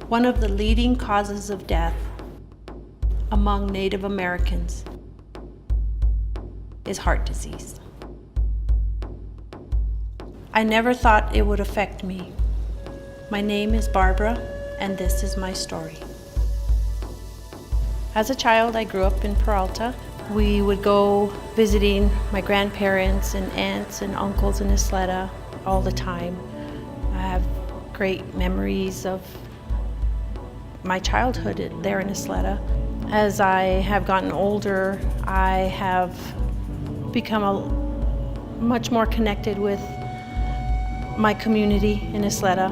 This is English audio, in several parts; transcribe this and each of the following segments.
One of the leading causes of death among Native Americans is heart disease. I never thought it would affect me. My name is Barbara, and this is my story. As a child, I grew up in Peralta. We would go visiting my grandparents and aunts and uncles in Isleta all the time. I have great memories of my childhood there in Isleta. As I have gotten older, I have become much more connected with my community in Isleta.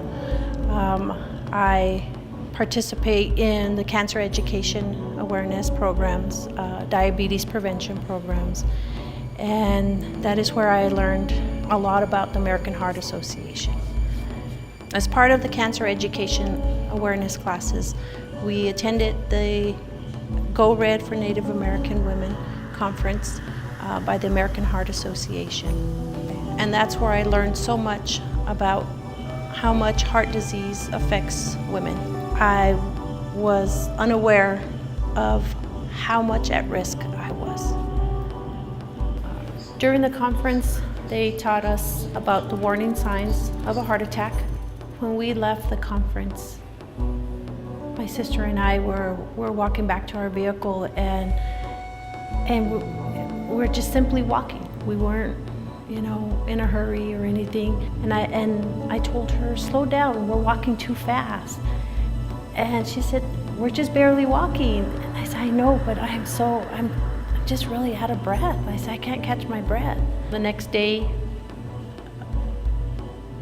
I participate in the cancer education awareness programs, diabetes prevention programs, and that is where I learned a lot about the American Heart Association. As part of the cancer education awareness classes, we attended the Go Red for Native American Women conference by the American Heart Association. And that's where I learned so much about how much heart disease affects women. I was unaware of how much at risk I was. During the conference, they taught us about the warning signs of a heart attack. When we left the conference, my sister and I were walking back to our vehicle, and we're just simply walking. We weren't, in a hurry or anything. And I told her, slow down, we're walking too fast. And she said, we're just barely walking. And I said, I know, but I'm just really out of breath. I said, I can't catch my breath. The next day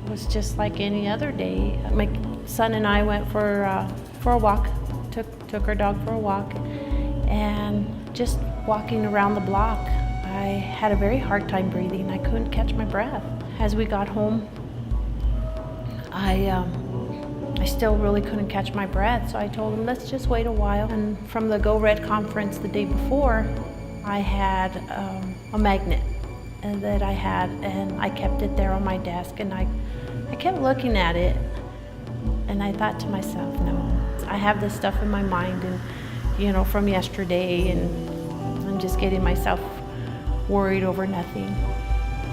was just like any other day. My son and I went for a walk, took our dog for a walk, and just walking around the block, I had a very hard time breathing. I couldn't catch my breath. As we got home, I still really couldn't catch my breath, so I told him, let's just wait a while. And from the Go Red conference the day before, I had a magnet that I had, and I kept it there on my desk, and I kept looking at it, and I thought to myself, no, I have this stuff in my mind, and from yesterday, and I'm just getting myself worried over nothing.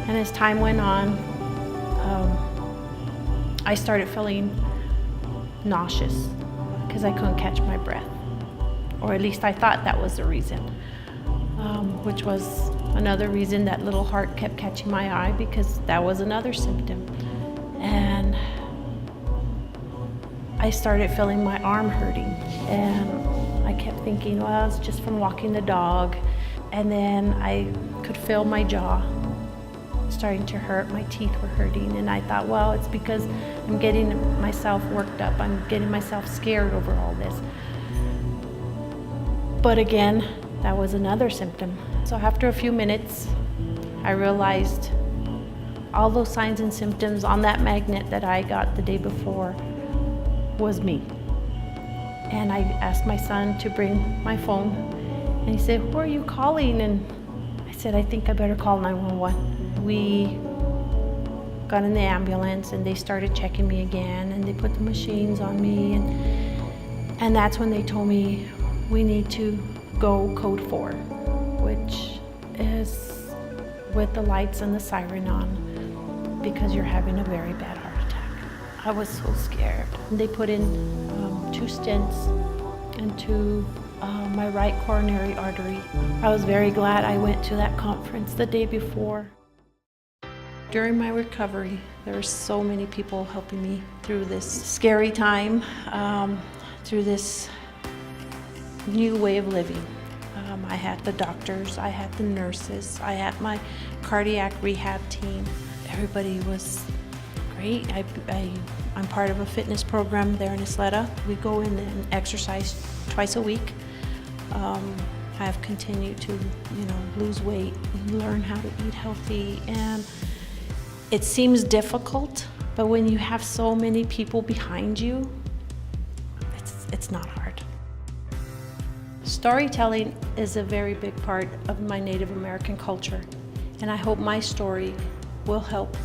And as time went on, I started feeling nauseous because I couldn't catch my breath, or at least I thought that was the reason, which was another reason that little heart kept catching my eye, because that was another symptom. And I started feeling my arm hurting, and I kept thinking, well, it's just from walking the dog. And then I could feel my jaw starting to hurt, my teeth were hurting, and I thought, well, it's because I'm getting myself worked up, I'm getting myself scared over all this. But again, that was another symptom. So after a few minutes, I realized all those signs and symptoms on that magnet that I got the day before was me. And I asked my son to bring my phone, and he said, who are you calling? And I said, I think I better call 911. We got in the ambulance, and they started checking me again, and they put the machines on me, and that's when they told me, we need to go code 4, which is with the lights and the siren on, because you're having a very bad heart attack. I was so scared. They put in 2 stents into my right coronary artery. I was very glad I went to that conference the day before. During my recovery, there were so many people helping me through this scary time, through this new way of living. I had the doctors, I had the nurses, I had my cardiac rehab team. Everybody was great. I'm part of a fitness program there in Isleta. We go in and exercise twice a week. I have continued to, lose weight and learn how to eat healthy. And it seems difficult, but when you have so many people behind you, it's not hard. Storytelling is a very big part of my Native American culture, and I hope my story will help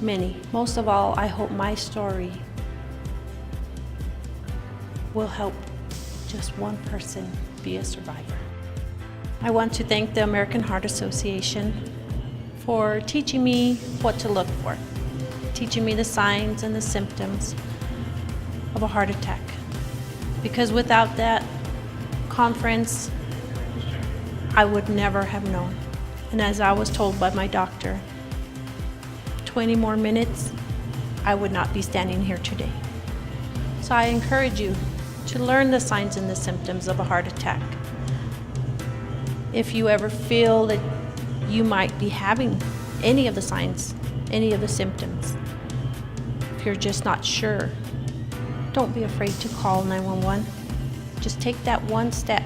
many. Most of all, I hope my story will help just one person be a survivor. I want to thank the American Heart Association for teaching me what to look for, teaching me the signs and the symptoms of a heart attack. Because without that conference, I would never have known. And as I was told by my doctor, 20 more minutes, I would not be standing here today. So I encourage you to learn the signs and the symptoms of a heart attack. If you ever feel that you might be having any of the signs, any of the symptoms, if you're just not sure, don't be afraid to call 911. Just take that one step,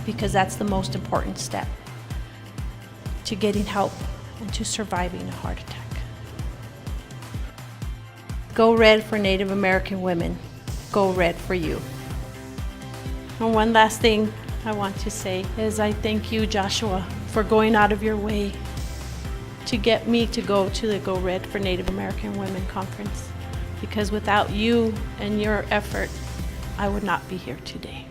because that's the most important step to getting help and to surviving a heart attack. Go red for Native American women. Go red for you. And one last thing I want to say is I thank you, Joshua, for going out of your way to get me to go to the Go Red for Native American Women conference. Because without you and your effort, I would not be here today.